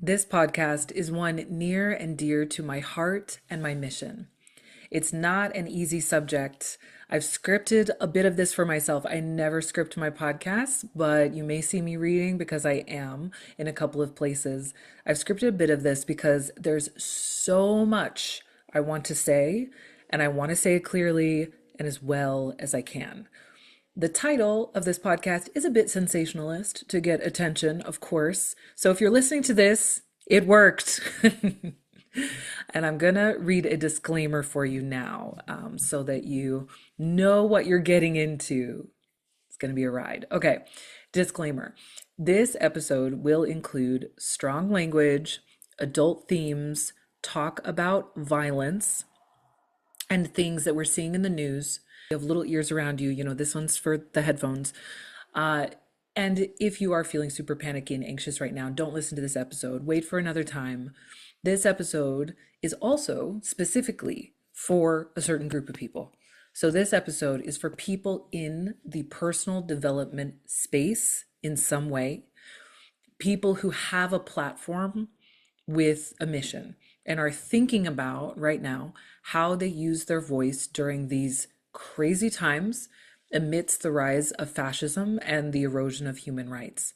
This podcast is one near and dear to my heart and my mission. It's not an easy subject. I've scripted a bit of this for myself. I never script my podcasts, but you may see me reading because I am in a couple of places. I've scripted a bit of this because there's so much I want to say, and I want to say it clearly and as well as I can. The title of this podcast is a bit sensationalist to get attention, of course. So if you're listening to this, it worked. And I'm going to read a disclaimer for you now so that you know what you're getting into. It's going to be a ride. Okay, disclaimer. This episode will include strong language, adult themes, talk about violence, and things that we're seeing in the news. You have little ears around you. This one's for the headphones. And if you are feeling super panicky and anxious right now, don't listen to this episode. Wait for another time. This episode is also specifically for a certain group of people. So this episode is for people in the personal development space in some way, people who have a platform with a mission and are thinking about right now how they use their voice during these crazy times amidst the rise of fascism and the erosion of human rights.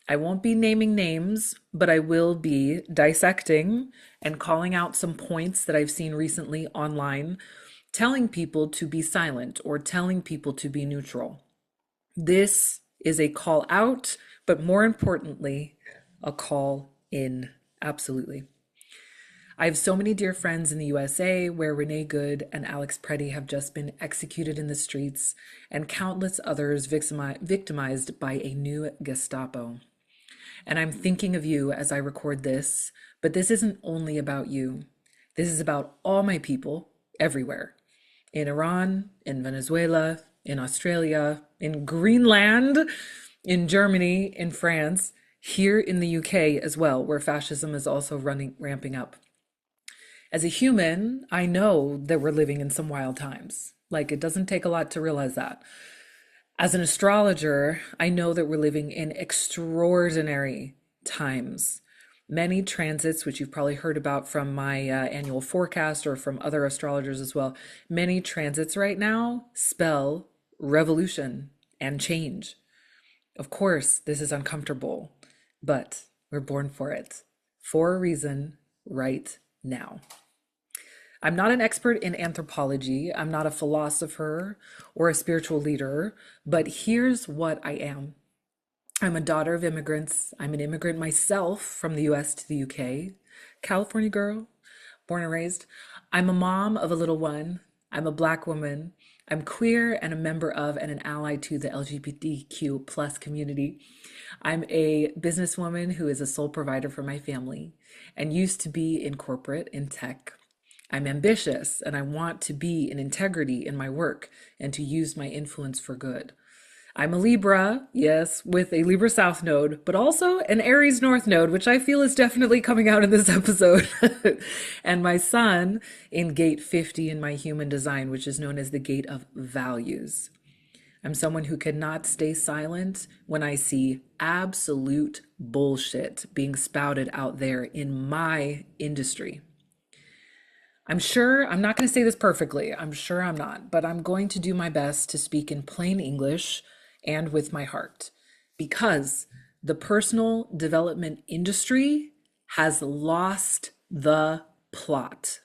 I won't be naming names, but I will be dissecting and calling out some points that I've seen recently online, telling people to be silent or telling people to be neutral. This is a call out, but more importantly, a call in. Absolutely. I have so many dear friends in the USA where Renee Good and Alex Preddy have just been executed in the streets and countless others victimized by a new Gestapo. And I'm thinking of you as I record this, but this isn't only about you. This is about all my people everywhere. In Iran, in Venezuela, in Australia, in Greenland, in Germany, in France, here in the UK as well, where fascism is also ramping up. As a human, I know that we're living in some wild times. It doesn't take a lot to realize that. As an astrologer, I know that we're living in extraordinary times. Many transits, which you've probably heard about from my annual forecast or from other astrologers as well, many transits right now spell revolution and change. Of course, this is uncomfortable, but we're born for it, for a reason, right now. I'm not an expert in anthropology. I'm not a philosopher or a spiritual leader, but here's what I am. I'm a daughter of immigrants. I'm an immigrant myself from the US to the UK, California girl, born and raised. I'm a mom of a little one. I'm a Black woman. I'm queer and a member of and an ally to the LGBTQ plus community. I'm a businesswoman who is a sole provider for my family and used to be in corporate, in tech. I'm ambitious and I want to be in integrity in my work and to use my influence for good. I'm a Libra, yes, with a Libra South node, but also an Aries North node, which I feel is definitely coming out in this episode. And my sun in gate 50 in my human design, which is known as the gate of values. I'm someone who cannot stay silent when I see absolute bullshit being spouted out there in my industry. I'm sure I'm not going to say this perfectly. I'm sure I'm not, but I'm going to do my best to speak in plain English and with my heart because the personal development industry has lost the plot.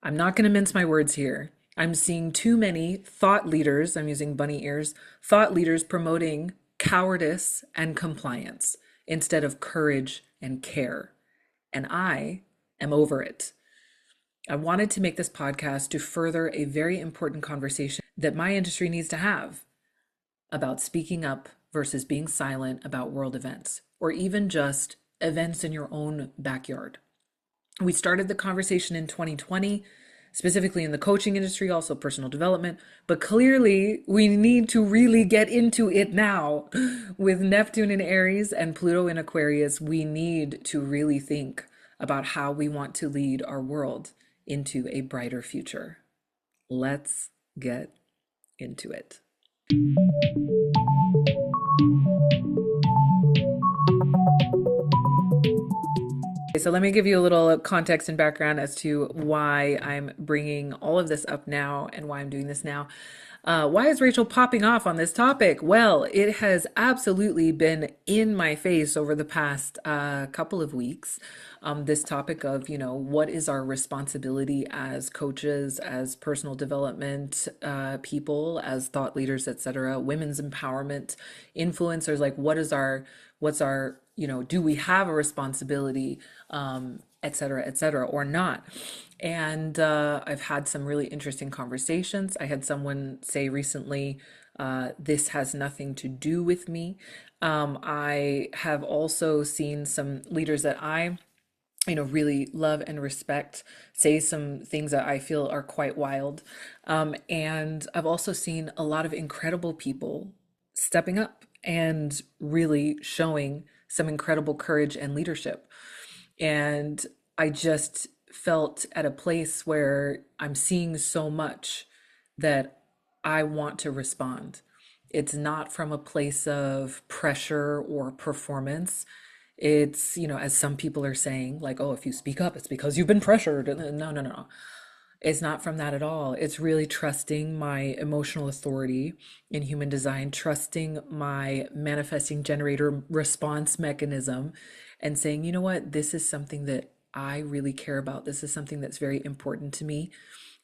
I'm not going to mince my words here. I'm seeing too many thought leaders, I'm using bunny ears, thought leaders promoting cowardice and compliance instead of courage and care. And I am over it. I wanted to make this podcast to further a very important conversation that my industry needs to have about speaking up versus being silent about world events, or even just events in your own backyard. We started the conversation in 2020, specifically in the coaching industry, also personal development, but clearly we need to really get into it now. With Neptune in Aries and Pluto in Aquarius, we need to really think about how we want to lead our world into a brighter future. Let's get into it. So let me give you a little context and background as to why I'm bringing all of this up now and why I'm doing this now. Why is Rachel popping off on this topic? Well, it has absolutely been in my face over the past couple of weeks. This topic of, what is our responsibility as coaches, as personal development people, as thought leaders, etc., women's empowerment influencers, like what's our, do we have a responsibility, et cetera, or not? And I've had some really interesting conversations. I had someone say recently, this has nothing to do with me. I have also seen some leaders that I really love and respect say some things that I feel are quite wild. And I've also seen a lot of incredible people stepping up and really showing some incredible courage and leadership. And I just felt at a place where I'm seeing so much that I want to respond. It's not from a place of pressure or performance. It's, as some people are saying, like, oh, if you speak up, it's because you've been pressured. No, no, no, no. It's not from that at all. It's really trusting my emotional authority in human design, trusting my manifesting generator response mechanism, and saying, you know what, this is something that I really care about. This is something that's very important to me.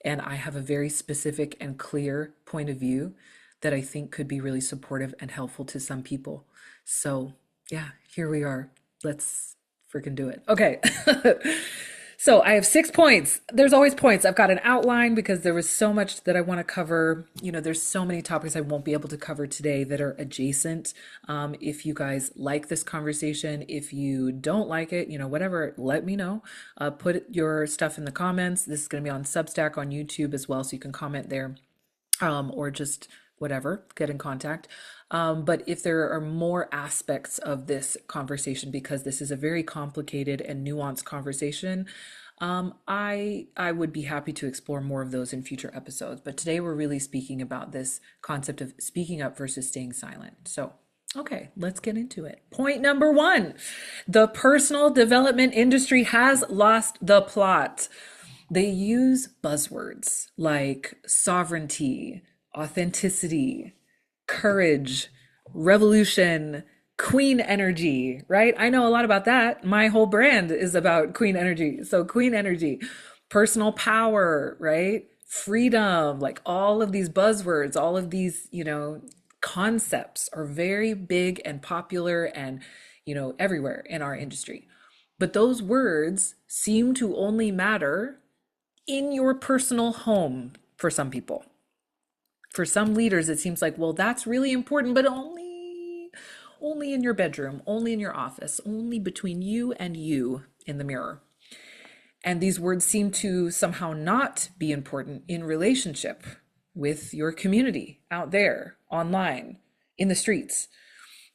And I have a very specific and clear point of view that I think could be really supportive and helpful to some people. So, yeah, here we are. Let's freaking do it. Okay. So I have 6 points. There's always points. I've got an outline because there was so much that I want to cover. There's so many topics I won't be able to cover today that are adjacent. If you guys like this conversation, if you don't like it, whatever, let me know. Put your stuff in the comments. This is going to be on Substack, on YouTube as well, so you can comment there, or just whatever, get in contact. But if there are more aspects of this conversation, because this is a very complicated and nuanced conversation, I would be happy to explore more of those in future episodes. But today we're really speaking about this concept of speaking up versus staying silent. So, okay, let's get into it. Point number 1, the personal development industry has lost the plot. They use buzzwords like sovereignty, authenticity, courage, revolution, queen energy, right? I know a lot about that. My whole brand is about queen energy. So queen energy, personal power, right? Freedom, like all of these buzzwords, all of these, concepts are very big and popular and, everywhere in our industry. But those words seem to only matter in your personal home for some people. For some leaders, it seems like, well, that's really important, but only in your bedroom, only in your office, only between you and you in the mirror. And these words seem to somehow not be important in relationship with your community out there, online, in the streets,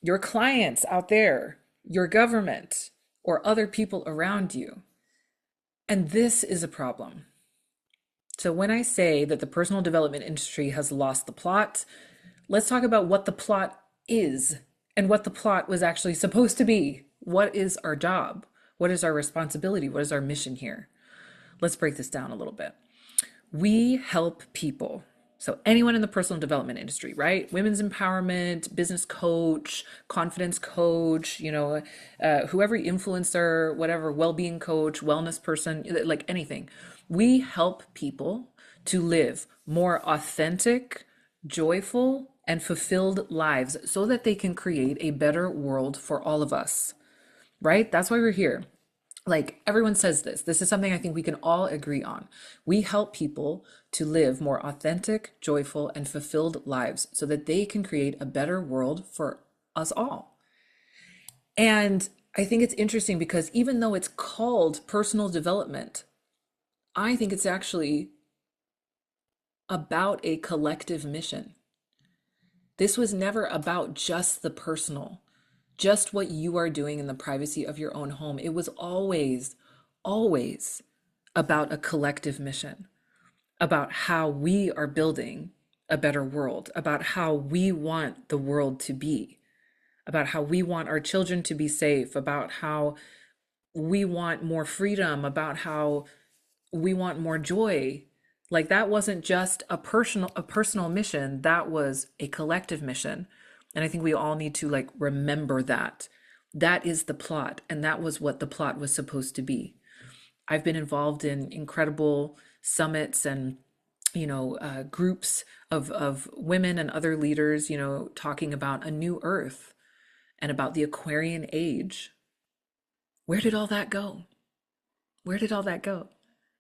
your clients out there, your government, or other people around you. And this is a problem. So when I say that the personal development industry has lost the plot, let's talk about what the plot is and what the plot was actually supposed to be. What is our job? What is our responsibility? What is our mission here? Let's break this down a little bit. We help people. So anyone in the personal development industry, right? Women's empowerment, business coach, confidence coach, whoever, influencer, whatever, well-being coach, wellness person, like anything. We help people to live more authentic, joyful, and fulfilled lives so that they can create a better world for all of us, right? That's why we're here. Like everyone says this. This is something I think we can all agree on. We help people to live more authentic, joyful, and fulfilled lives so that they can create a better world for us all. And I think it's interesting because even though it's called personal development, I think it's actually about a collective mission. This was never about just the personal, just what you are doing in the privacy of your own home. It was always, always about a collective mission, about how we are building a better world, about how we want the world to be, about how we want our children to be safe, about how we want more freedom, about how we want more joy. Like that wasn't just a personal mission, that was a collective mission. And I think we all need to like remember that. That is the plot, and that was what the plot was supposed to be. I've been involved in incredible summits and groups of women and other leaders, talking about a new earth and about the Aquarian age. Where did all that go? Where did all that go?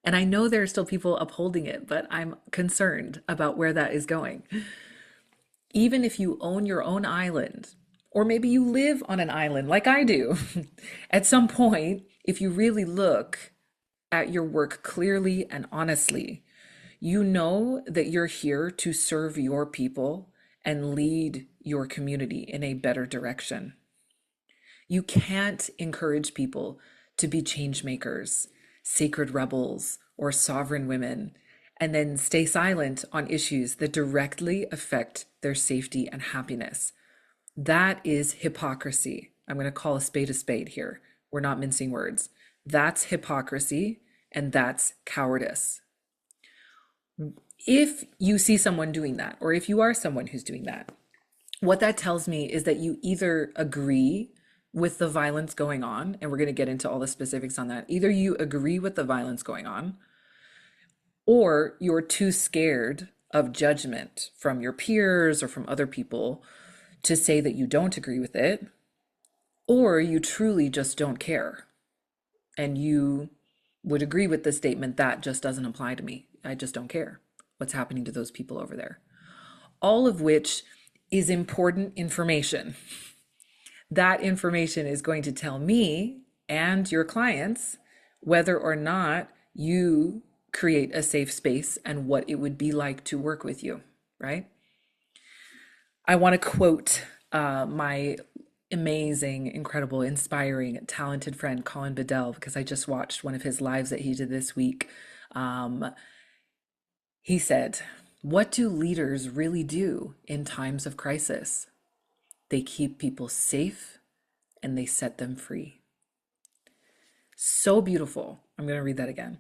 And I know there are still people upholding it, but I'm concerned about where that is going. Even if you own your own island, or maybe you live on an island like I do, at some point, if you really look at your work clearly and honestly, you know that you're here to serve your people and lead your community in a better direction. You can't encourage people to be change makers, sacred rebels, or sovereign women, and then stay silent on issues that directly affect their safety and happiness. That is hypocrisy. I'm going to call a spade here. We're not mincing words. That's hypocrisy, and that's cowardice. If you see someone doing that, or if you are someone who's doing that, what that tells me is that you either agree with the violence going on, and we're going to get into all the specifics on that. Either you agree with the violence going on, or you're too scared of judgment from your peers or from other people to say that you don't agree with it, or you truly just don't care. And you would agree with the statement that just doesn't apply to me. I just don't care what's happening to those people over there. All of which is important information. That information is going to tell me and your clients whether or not you create a safe space and what it would be like to work with you, right? I want to quote my amazing, incredible, inspiring, talented friend, Colin Bedell, because I just watched one of his lives that he did this week. He said, "What do leaders really do in times of crisis? They keep people safe and they set them free." So beautiful. I'm going to read that again.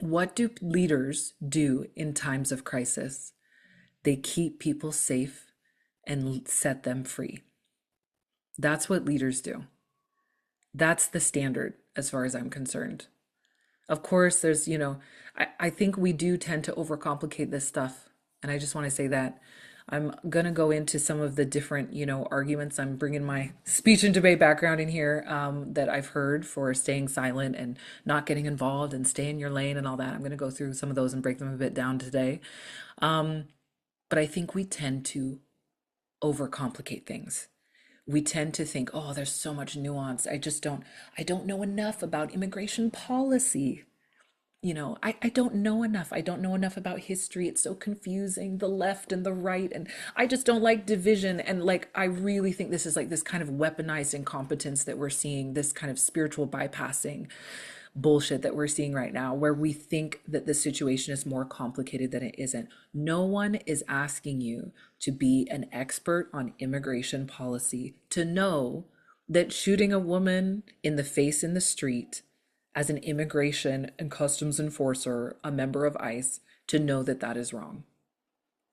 What do leaders do in times of crisis? They keep people safe and set them free. That's what leaders do. That's the standard as far as I'm concerned. Of course, there's, I think we do tend to overcomplicate this stuff. And I just want to say that I'm going to go into some of the different, arguments. I'm bringing my speech and debate background in here that I've heard for staying silent and not getting involved and stay in your lane and all that. I'm going to go through some of those and break them a bit down today. But I think we tend to overcomplicate things. We tend to think, oh, there's so much nuance. I don't know enough about immigration policy. I don't know enough. I don't know enough about history. It's so confusing, the left and the right. And I just don't like division. And like, I really think this is like this kind of weaponized incompetence that we're seeing, this kind of spiritual bypassing bullshit that we're seeing right now, where we think that the situation is more complicated than it isn't. No one is asking you to be an expert on immigration policy to know that shooting a woman in the face in the street as an immigration and customs enforcer, a member of ICE, to know that that is wrong.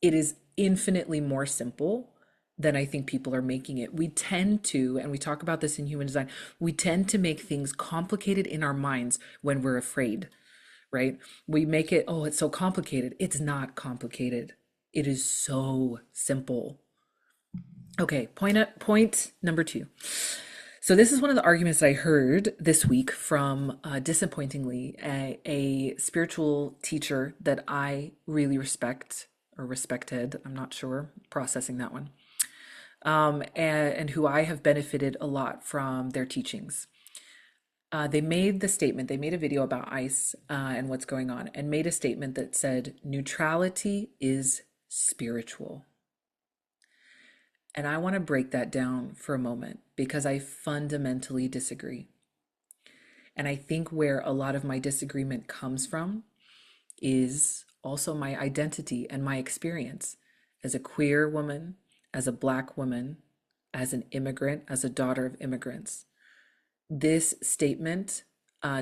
It is infinitely more simple than I think people are making it. We tend to, and we talk about this in human design, we tend to make things complicated in our minds when we're afraid, right? We make it, oh, it's so complicated. It's not complicated. It is so simple. Okay, point number 2. So this is one of the arguments that I heard this week from, disappointingly, a spiritual teacher that I really respect, or respected, I'm not sure, processing that one, and who I have benefited a lot from their teachings. They made a video about ICE and what's going on, and made a statement that said, neutrality is spiritual. And I want to break that down for a moment because I fundamentally disagree. And I think where a lot of my disagreement comes from is also my identity and my experience as a queer woman, as a Black woman, as an immigrant, as a daughter of immigrants. This statement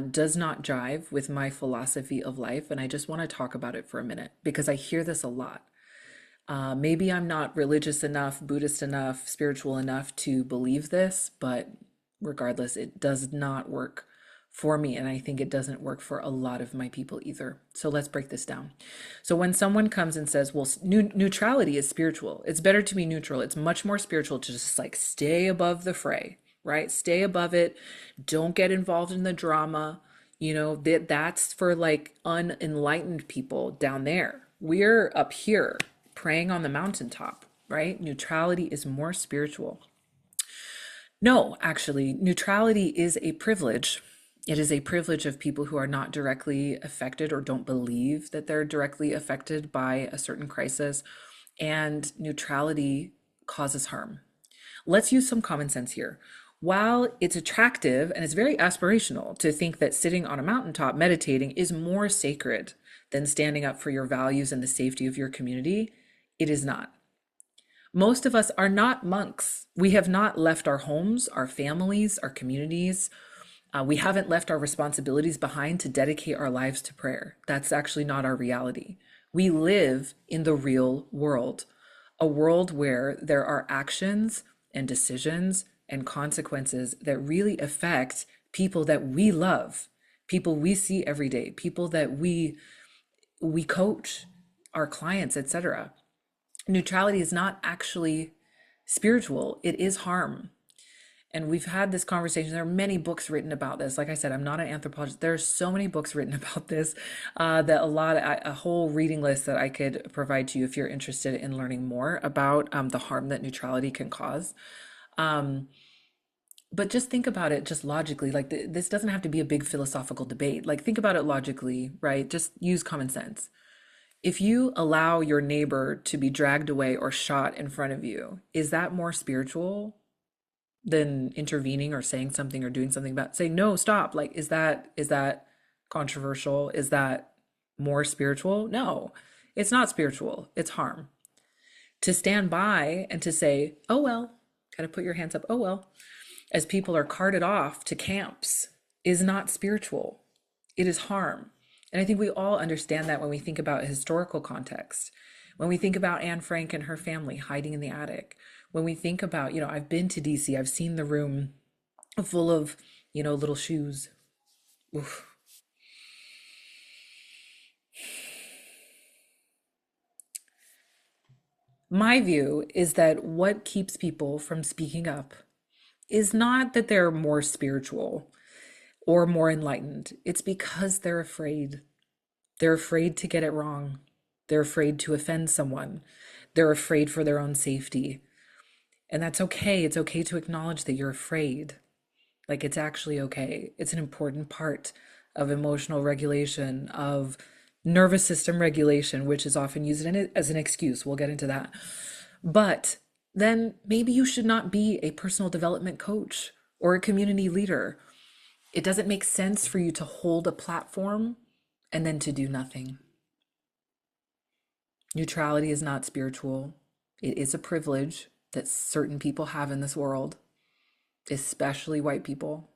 does not jive with my philosophy of life. And I just want to talk about it for a minute because I hear this a lot. Maybe I'm not religious enough, Buddhist enough, spiritual enough to believe this, but regardless, it does not work for me. And I think it doesn't work for a lot of my people either. So let's break this down. So when someone comes and says, well, neutrality is spiritual, it's better to be neutral. It's much more spiritual to just like stay above the fray, right? Stay above it. Don't get involved in the drama. You know, that's for like unenlightened people down there. We're up here praying on the mountaintop, right? Neutrality is more spiritual. No, actually, neutrality is a privilege. It is a privilege of people who are not directly affected or don't believe that they're directly affected by a certain crisis. And neutrality causes harm. Let's use some common sense here. While it's attractive and it's very aspirational to think that sitting on a mountaintop meditating is more sacred than standing up for your values and the safety of your community, it is not. Most of us are not monks. We have not left our homes, our families, our communities. We haven't left our responsibilities behind to dedicate our lives to prayer. That's actually not our reality. We live in the real world, a world where there are actions and decisions and consequences that really affect people that we love, people we see every day, people that we coach, our clients, etc. Neutrality is not actually spiritual, it is harm. And we've had this conversation. There are many books written about this. Like I said, I'm not an anthropologist. There are so many books written about this that a whole reading list that I could provide to you if you're interested in learning more about the harm that neutrality can cause. But just think about it just logically. Like this doesn't have to be a big philosophical debate. Like think about it logically, right? Just use common sense. If you allow your neighbor to be dragged away or shot in front of you, is that more spiritual than intervening or saying something or doing something about saying no, stop? Like is that controversial? Is that more spiritual? No, it's not spiritual. It's harm. To stand by and to say, oh well, kind of put your hands up, oh well, as people are carted off to camps is not spiritual. It is harm. And I think we all understand that when we think about historical context. When we think about Anne Frank and her family hiding in the attic. When we think about, I've been to DC, I've seen the room full of, little shoes. Oof. My view is that what keeps people from speaking up is not that they're more spiritual or more enlightened. It's because they're afraid. They're afraid to get it wrong. They're afraid to offend someone. They're afraid for their own safety. And that's okay. It's okay to acknowledge that you're afraid. Like it's actually okay. It's an important part of emotional regulation, of nervous system regulation, which is often used as an excuse. We'll get into that. But then maybe you should not be a personal development coach or a community leader. It doesn't make sense for you to hold a platform and then to do nothing. Neutrality is not spiritual. It is a privilege that certain people have in this world, especially white people,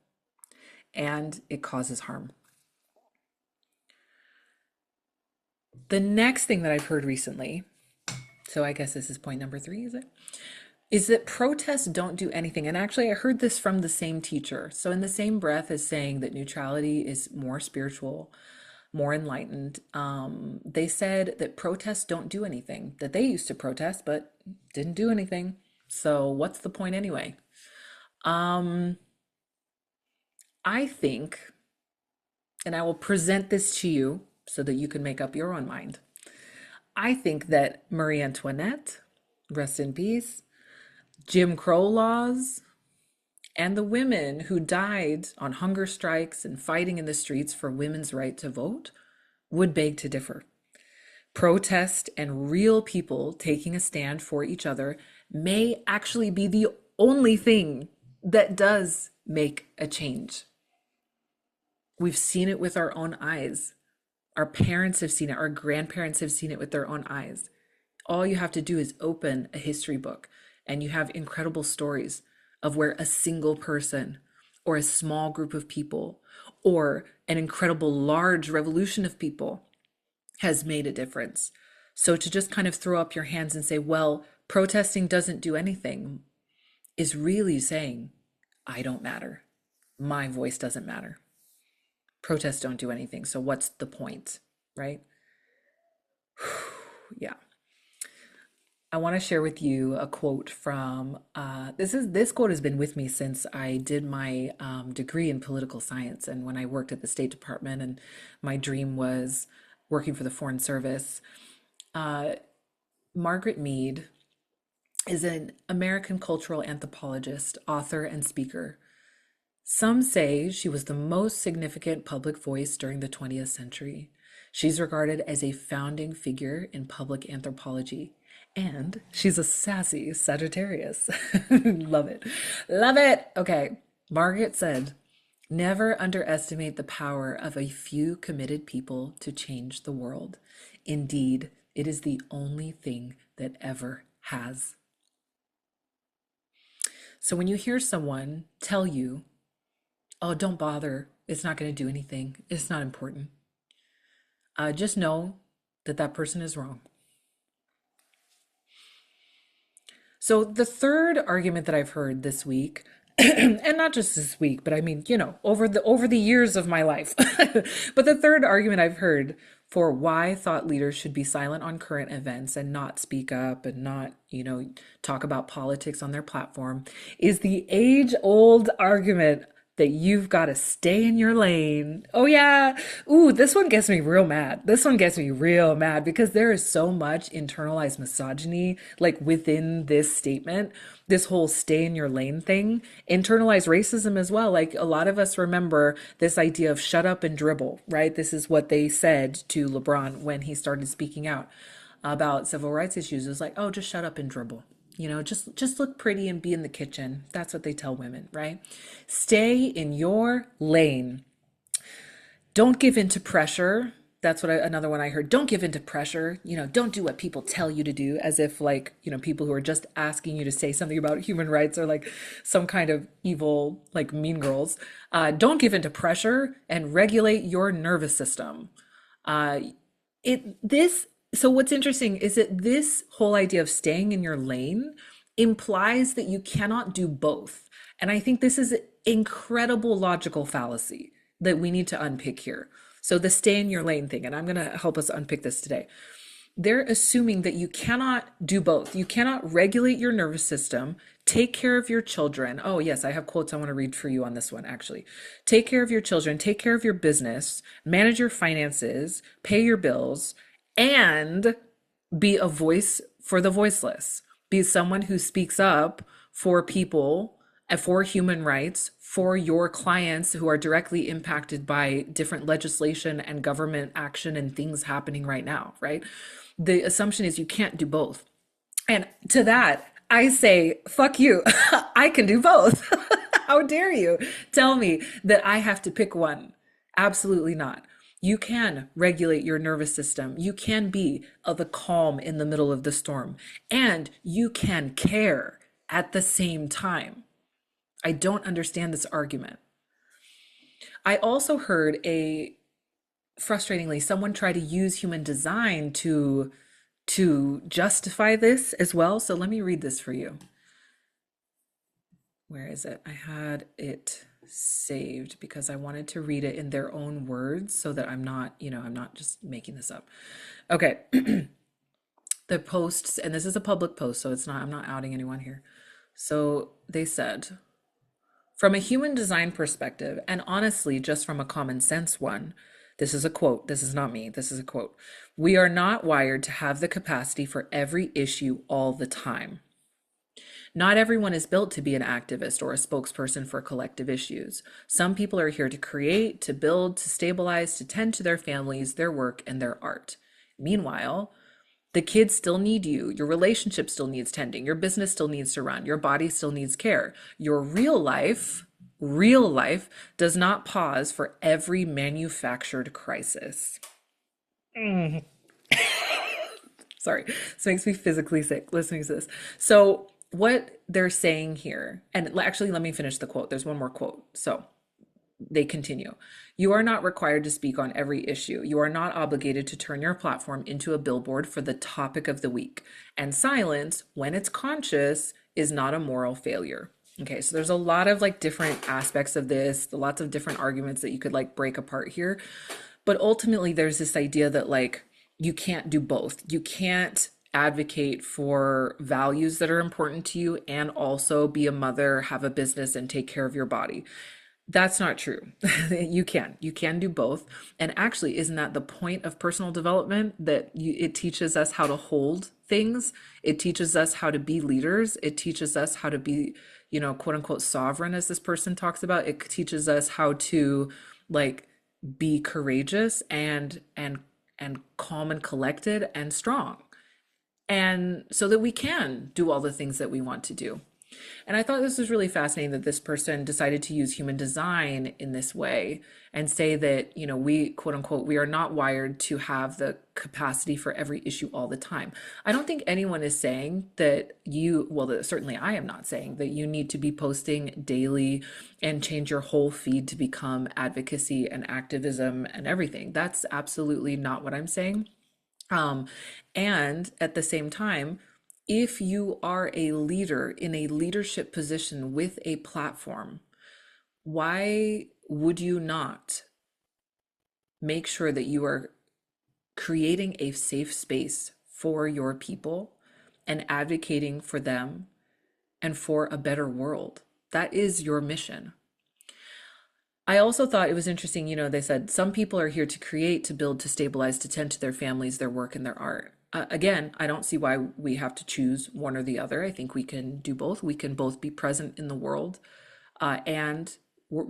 and it causes harm. The next thing that I've heard recently, so I guess this is point number 3, is that protests don't do anything. And actually, I heard this from the same teacher. So in the same breath as saying that neutrality is more spiritual, more enlightened, they said that protests don't do anything, that they used to protest, but didn't do anything. So what's the point anyway? I think, and I will present this to you so that you can make up your own mind. I think that Marie Antoinette, rest in peace, Jim Crow laws, and the women who died on hunger strikes and fighting in the streets for women's right to vote would beg to differ. Protest and real people taking a stand for each other may actually be the only thing that does make a change. We've seen it with our own eyes. Our parents have seen it. Our grandparents have seen it with their own eyes. All you have to do is open a history book and you have incredible stories of where a single person or a small group of people or an incredible large revolution of people has made a difference. So to just kind of throw up your hands and say, well, protesting doesn't do anything, is really saying, I don't matter. My voice doesn't matter. Protests don't do anything. So what's the point, right? Yeah. I want to share with you a quote from this quote has been with me since I did my degree in political science, and when I worked at the State Department, and my dream was working for the Foreign Service. Margaret Mead is an American cultural anthropologist, author, and speaker. Some say she was the most significant public voice during the 20th century. She's regarded as a founding figure in public anthropology, and she's a sassy Sagittarius. Love it. Love it. Okay. Margaret said, never underestimate the power of a few committed people to change the world. Indeed, it is the only thing that ever has. So when you hear someone tell you, oh, don't bother, it's not going to do anything, it's not important, just know that that person is wrong. So the third argument that I've heard this week, and not just this week, but I mean, over the years of my life, but the third argument I've heard for why thought leaders should be silent on current events and not speak up and not, talk about politics on their platform is the age-old argument that you've got to stay in your lane. Oh yeah. Ooh, this one gets me real mad. This one gets me real mad because there is so much internalized misogyny like within this statement, this whole stay in your lane thing, internalized racism as well. Like a lot of us remember this idea of shut up and dribble, right? This is what they said to LeBron when he started speaking out about civil rights issues. It's like, oh, just shut up and dribble. Just look pretty and be in the kitchen. That's what they tell women, right? Stay in your lane. Don't give in to pressure. That's another one I heard. Don't give in to pressure. Don't do what people tell you to do, as if like, people who are just asking you to say something about human rights are like some kind of evil, like mean girls. Don't give in to pressure and regulate your nervous system. So what's interesting is that this whole idea of staying in your lane implies that you cannot do both. And I think this is an incredible logical fallacy that we need to unpick here. So the stay in your lane thing, and I'm going to help us unpick this today. They're assuming that you cannot do both. You cannot regulate your nervous system, take care of your children. Oh, yes, I have quotes I want to read for you on this one, actually. Take care of your children, take care of your business, manage your finances, pay your bills, and be a voice for the voiceless. Be someone who speaks up for people and for human rights, for your clients who are directly impacted by different legislation and government action and things happening right now, right? The assumption is you can't do both. And to that, I say, fuck you. I can do both. How dare you tell me that I have to pick one? Absolutely not. You can regulate your nervous system. You can be the calm in the middle of the storm, and you can care at the same time. I don't understand this argument. I also heard frustratingly, someone try to use human design to justify this as well. So let me read this for you. Where is it? I had it saved because I wanted to read it in their own words so that I'm not just making this up. Okay. The posts, and this is a public post, so I'm not outing anyone here. So they said, from a human design perspective, and honestly, just from a common sense one, this is a quote. This is not me. This is a quote. We are not wired to have the capacity for every issue all the time. Not everyone is built to be an activist or a spokesperson for collective issues. Some people are here to create, to build, to stabilize, to tend to their families, their work, and their art. Meanwhile, the kids still need you. Your relationship still needs tending. Your business still needs to run. Your body still needs care. Your real life does not pause for every manufactured crisis. Sorry, this makes me physically sick listening to this. So what they're saying here, and actually, let me finish the quote. There's one more quote. So they continue. You are not required to speak on every issue. You are not obligated to turn your platform into a billboard for the topic of the week. And silence, when it's conscious, is not a moral failure. Okay, so there's a lot of like different aspects of this, lots of different arguments that you could like break apart here. But ultimately, there's this idea that like you can't do both. You can't advocate for values that are important to you and also be a mother, have a business, and take care of your body. That's not true. You can do both. And actually, isn't that the point of personal development? That it teaches us how to hold things. It teaches us how to be leaders. It teaches us how to be, quote unquote, sovereign, as this person talks about. It teaches us how to like be courageous and calm and collected and strong. And so that we can do all the things that we want to do. And I thought this was really fascinating that this person decided to use human design in this way and say that, we, quote unquote, we are not wired to have the capacity for every issue all the time. I don't think anyone is saying that certainly I am not saying that you need to be posting daily and change your whole feed to become advocacy and activism and everything. That's absolutely not what I'm saying. Um, and at the same time, if you are a leader in a leadership position with a platform, why would you not make sure that you are creating a safe space for your people and advocating for them and for a better world? That is your mission. I also thought it was interesting, they said some people are here to create, to build, to stabilize, to tend to their families, their work, and their art. Again, I don't see why we have to choose one or the other. I think we can do both. We can both be present in the world and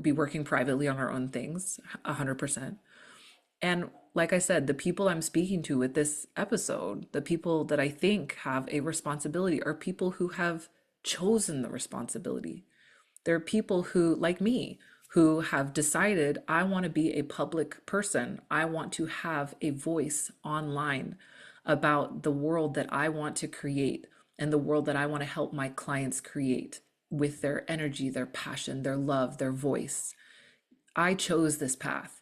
be working privately on our own things, 100%. And like I said, the people I'm speaking to with this episode, the people that I think have a responsibility, are people who have chosen the responsibility. There are people who, like me, who have decided, I want to be a public person. I want to have a voice online about the world that I want to create and the world that I want to help my clients create with their energy, their passion, their love, their voice. I chose this path.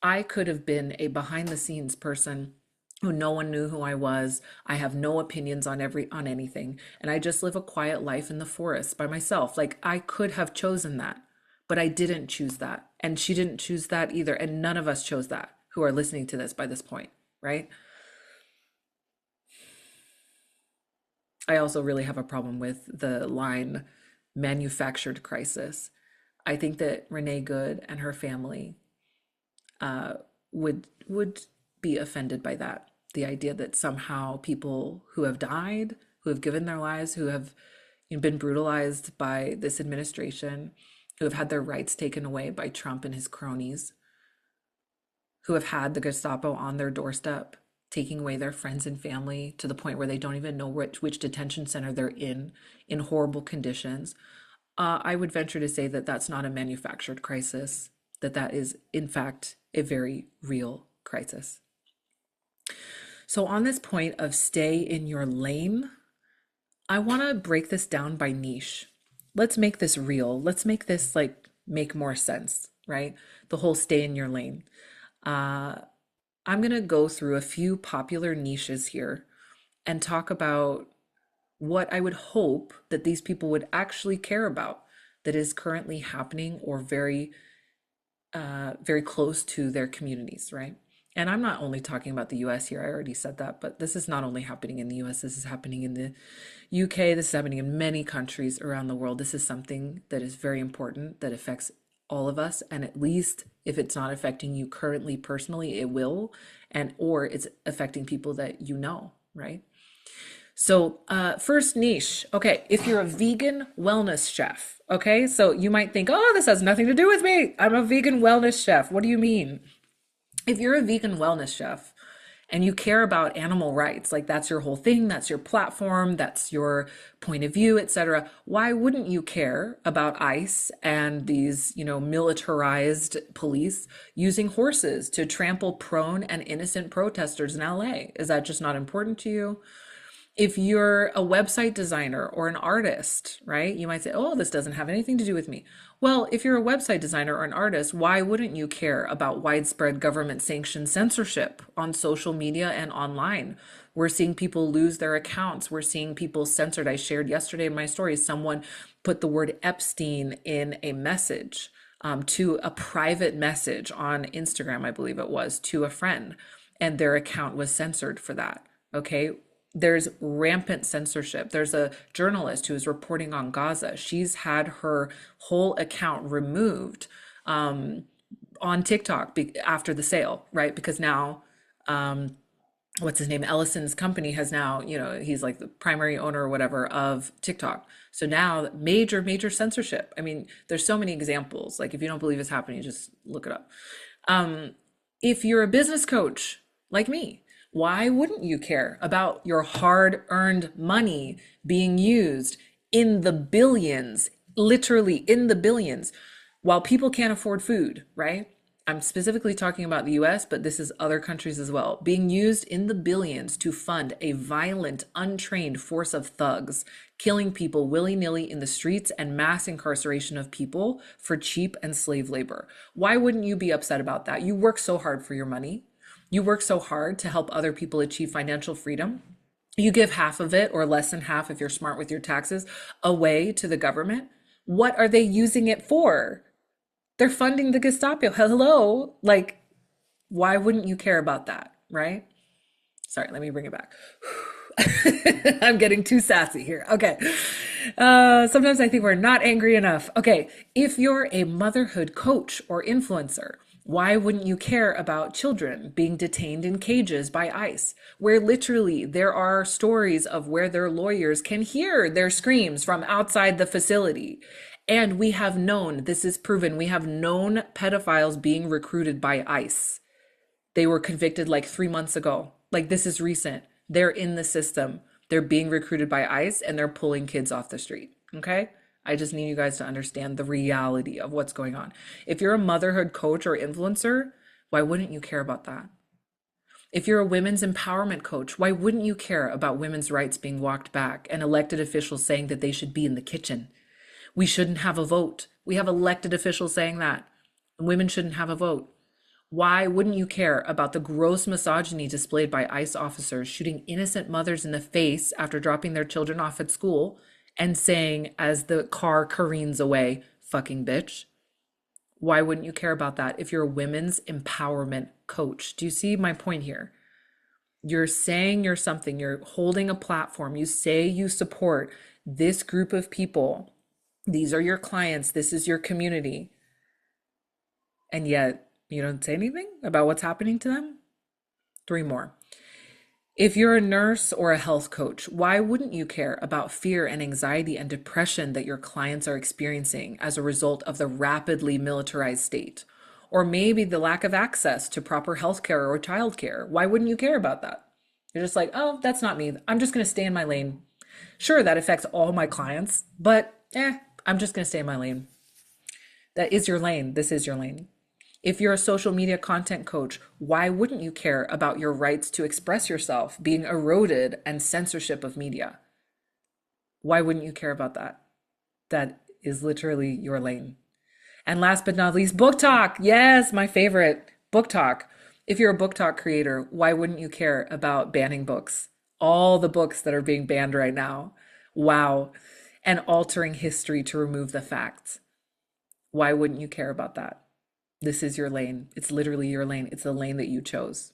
I could have been a behind the scenes person who no one knew who I was. I have no opinions on anything, and I just live a quiet life in the forest by myself. Like, I could have chosen that, but I didn't choose that, and she didn't choose that either, and none of us chose that who are listening to this by this point, right? I also really have a problem with the line manufactured crisis. I think that Renee Good and her family would be offended by that. The idea that somehow people who have died, who have given their lives, who have been brutalized by this administration, who have had their rights taken away by Trump and his cronies, who have had the Gestapo on their doorstep, taking away their friends and family to the point where they don't even know which detention center they're in horrible conditions. I would venture to say that that's not a manufactured crisis, that is, in fact, a very real crisis. So on this point of stay in your lane, I want to break this down by niche. Let's make this real. Let's make this make more sense, right? The whole stay in your lane. I'm going to go through a few popular niches here and talk about what I would hope that these people would actually care about that is currently happening or very, very close to their communities, right? And I'm not only talking about the US here, I already said that, but this is not only happening in the US, this is happening in the UK, this is happening in many countries around the world. This is something that is very important, that affects all of us. And at least if it's not affecting you currently personally, it will, or it's affecting people that you know, right? So first niche, okay, if you're a vegan wellness chef, okay, so you might think, oh, this has nothing to do with me. I'm a vegan wellness chef. What do you mean? If you're a vegan wellness chef and you care about animal rights, like that's your whole thing, that's your platform, that's your point of view, etc., why wouldn't you care about ICE and these, militarized police using horses to trample prone and innocent protesters in LA? Is that just not important to you? If you're a website designer or an artist, right? You might say, oh, this doesn't have anything to do with me. Well, if you're a website designer or an artist, why wouldn't you care about widespread government sanctioned censorship on social media and online? We're seeing people lose their accounts. We're seeing people censored. I shared yesterday in my story, someone put the word Epstein in a message, to a private message on Instagram, I believe it was, to a friend, and their account was censored for that. Okay. There's rampant censorship. There's a journalist who is reporting on Gaza. She's had her whole account removed on TikTok after the sale, right? Because now, what's his name? Ellison's company has now, he's like the primary owner or whatever of TikTok. So now major, major censorship. I mean, there's so many examples. Like if you don't believe it's happening, just look it up. If you're a business coach like me, why wouldn't you care about your hard earned money being used in the billions, literally in the billions, while people can't afford food, right? I'm specifically talking about the US, but this is other countries as well, being used in the billions to fund a violent, untrained force of thugs, killing people willy-nilly in the streets and mass incarceration of people for cheap and slave labor. Why wouldn't you be upset about that? You work so hard for your money. You work so hard to help other people achieve financial freedom. You give half of it or less than half if you're smart with your taxes away to the government. What are they using it for? They're funding the Gestapo. Hello. Like, why wouldn't you care about that? Right? Sorry, let me bring it back. I'm getting too sassy here. Okay. Sometimes I think we're not angry enough. Okay. If you're a motherhood coach or influencer, why wouldn't you care about children being detained in cages by ICE, where literally there are stories of where their lawyers can hear their screams from outside the facility? And we have known, this is proven, we have known pedophiles being recruited by ICE. They were convicted like 3 months ago. Like this is recent. They're in the system. They're being recruited by ICE and they're pulling kids off the street. Okay. I just need you guys to understand the reality of what's going on. If you're a motherhood coach or influencer, why wouldn't you care about that? If you're a women's empowerment coach, why wouldn't you care about women's rights being walked back and elected officials saying that they should be in the kitchen? We shouldn't have a vote. We have elected officials saying that women shouldn't have a vote. Why wouldn't you care about the gross misogyny displayed by ICE officers shooting innocent mothers in the face after dropping their children off at school and saying, as the car careens away, fucking bitch? Why wouldn't you care about that if you're a women's empowerment coach? Do you see my point here? You're saying you're something, you're holding a platform, you say you support this group of people. These are your clients, this is your community. And yet you don't say anything about what's happening to them? 3 more. If you're a nurse or a health coach, why wouldn't you care about fear and anxiety and depression that your clients are experiencing as a result of the rapidly militarized state? Or maybe the lack of access to proper healthcare or childcare. Why wouldn't you care about that? You're just like, oh, that's not me. I'm just going to stay in my lane. Sure, that affects all my clients, but I'm just going to stay in my lane. That is your lane. This is your lane. If you're a social media content coach, why wouldn't you care about your rights to express yourself being eroded and censorship of media? Why wouldn't you care about that? That is literally your lane. And last but not least, book talk. Yes, my favorite, book talk. If you're a book talk creator, why wouldn't you care about banning books? All the books that are being banned right now. Wow. And altering history to remove the facts. Why wouldn't you care about that? This is your lane. It's literally your lane. It's the lane that you chose.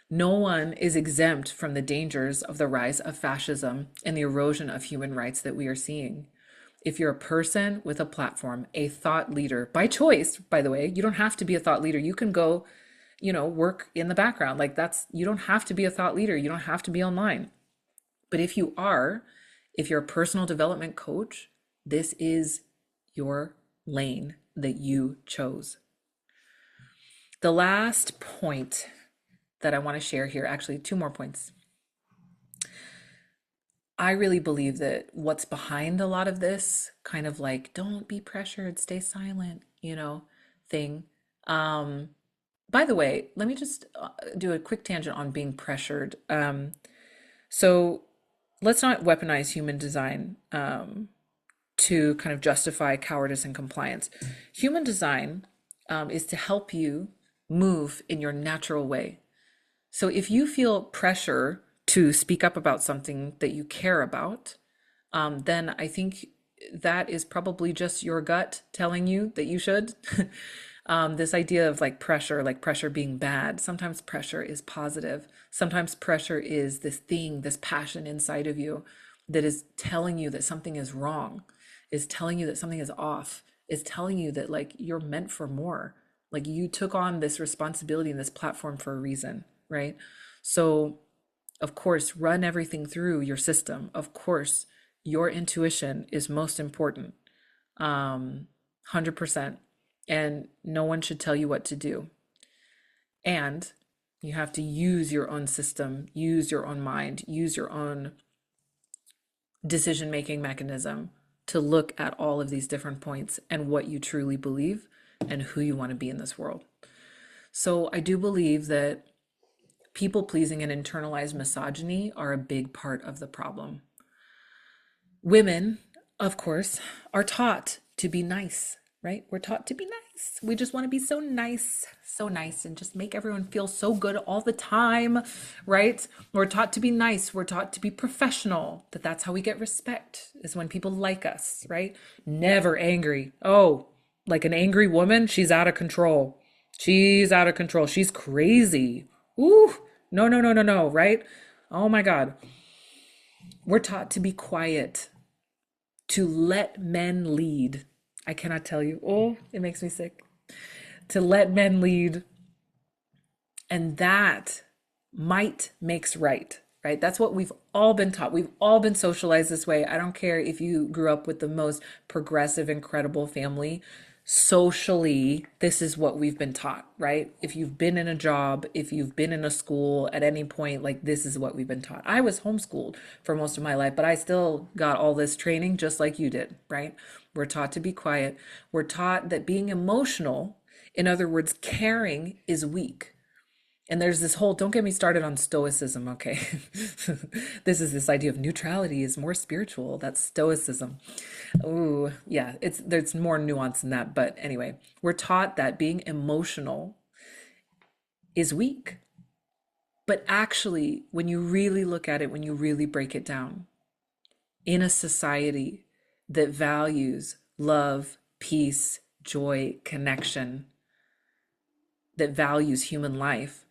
No one is exempt from the dangers of the rise of fascism and the erosion of human rights that we are seeing. If you're a person with a platform, a thought leader, by choice, by the way, you don't have to be a thought leader. You can go, work in the background. You don't have to be a thought leader. You don't have to be online. But if you're a personal development coach, this is your lane that you chose. The last point that I want to share here, actually 2 more points. I really believe that what's behind a lot of this kind of like, don't be pressured, stay silent, thing. By the way, let me just do a quick tangent on being pressured. So let's not weaponize human design to kind of justify cowardice and compliance. Human design is to help you move in your natural way. So if you feel pressure to speak up about something that you care about, then I think that is probably just your gut telling you that you should. This idea of like pressure being bad. Sometimes pressure is positive. Sometimes pressure is this thing, this passion inside of you that is telling you that something is wrong, is telling you that something is off, is telling you that like you're meant for more. Like you took on this responsibility and this platform for a reason, right? So, of course, run everything through your system. Of course, your intuition is most important. 100%. And no one should tell you what to do. And you have to use your own system, use your own mind, use your own decision-making mechanism to look at all of these different points and what you truly believe and who you want to be in this world. So I do believe that people pleasing and internalized misogyny are a big part of the problem. Women, of course, are taught to be nice, right? We're taught to be nice. We just want to be so nice, and just make everyone feel so good all the time, right? We're taught to be nice. We're taught to be professional, that that's how we get respect, is when people like us, right? Never angry. Oh, like an angry woman, she's out of control. She's out of control. She's crazy. Ooh, no, no, no, no, no, right? Oh my God. We're taught to be quiet, to let men lead. I cannot tell you. Oh, it makes me sick. To let men lead. And that might makes right, right? That's what we've all been taught. We've all been socialized this way. I don't care if you grew up with the most progressive, incredible family. Socially, this is what we've been taught, right? If you've been in a job, if you've been in a school at any point, like this is what we've been taught. I was homeschooled for most of my life, but I still got all this training just like you did, right? We're taught to be quiet. We're taught that being emotional, in other words, caring, is weak. And there's this whole, don't get me started on stoicism, okay? This idea of neutrality is more spiritual. That's stoicism. Oh, yeah, there's more nuance than that. But anyway, we're taught that being emotional is weak. But actually, when you really look at it, when you really break it down, in a society that values love, peace, joy, connection, that values human life,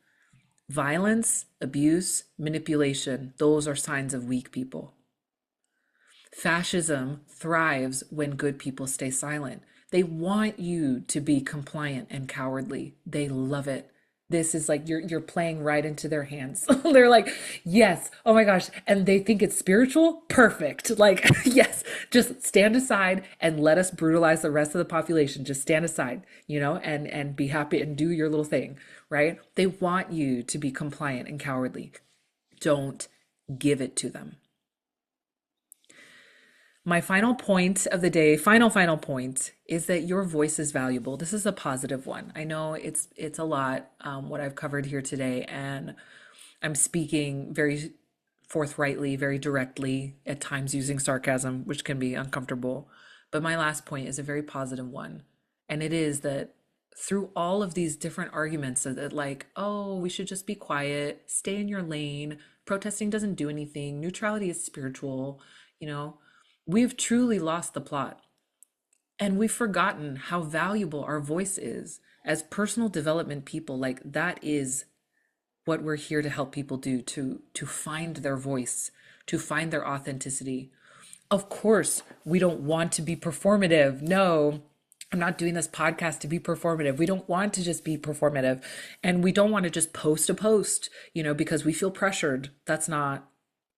violence, abuse, manipulation, those are signs of weak people. Fascism thrives when good people stay silent. They want you to be compliant and cowardly. They love it. This is like you're playing right into their hands. They're like, yes, oh my gosh. And they think it's spiritual. Perfect. Like, yes, just stand aside and let us brutalize the rest of the population. Just stand aside, and be happy and do your little thing, right? They want you to be compliant and cowardly. Don't give it to them. My final point of the day, final point, is that your voice is valuable. This is a positive one. I know it's a lot, what I've covered here today, and I'm speaking very forthrightly, very directly, at times using sarcasm, which can be uncomfortable. But my last point is a very positive one. And it is that through all of these different arguments that like, oh, we should just be quiet, stay in your lane, protesting doesn't do anything, neutrality is spiritual, we've truly lost the plot. And we've forgotten how valuable our voice is as personal development people. Like that is what we're here to help people do, to find their voice, to find their authenticity. Of course, we don't want to be performative. No, I'm not doing this podcast to be performative. We don't want to just be performative. And we don't want to just post a post, because we feel pressured. That's not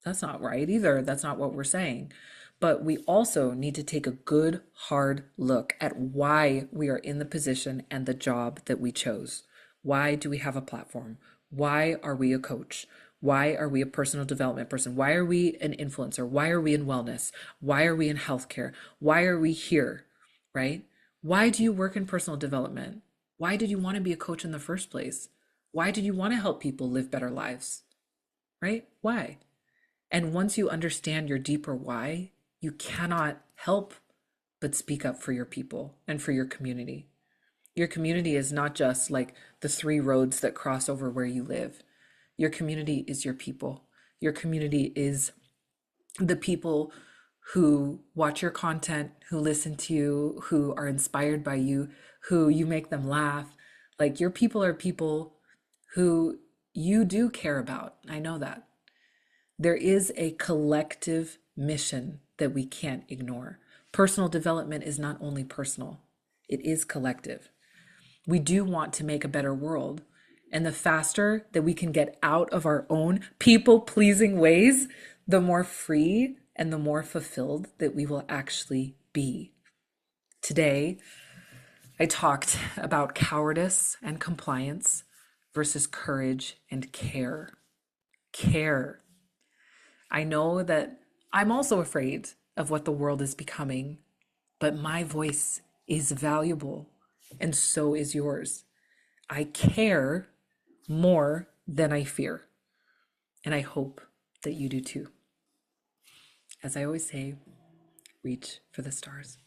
right either. That's not what we're saying. But we also need to take a good, hard look at why we are in the position and the job that we chose. Why do we have a platform? Why are we a coach? Why are we a personal development person? Why are we an influencer? Why are we in wellness? Why are we in healthcare? Why are we here, right? Why do you work in personal development? Why did you want to be a coach in the first place? Why did you want to help people live better lives, right? Why? And once you understand your deeper why, you cannot help but speak up for your people and for your community. Your community is not just like the three roads that cross over where you live. Your community is your people. Your community is the people who watch your content, who listen to you, who are inspired by you, who you make them laugh. Like your people are people who you do care about. I know that. There is a collective mission that we can't ignore. Personal development is not only personal, it is collective. We do want to make a better world. And the faster that we can get out of our own people pleasing ways, the more free and the more fulfilled that we will actually be. Today, I talked about cowardice and compliance versus courage and care. Care. I know that I'm also afraid of what the world is becoming, but my voice is valuable, and so is yours. I care more than I fear, and I hope that you do too. As I always say, reach for the stars.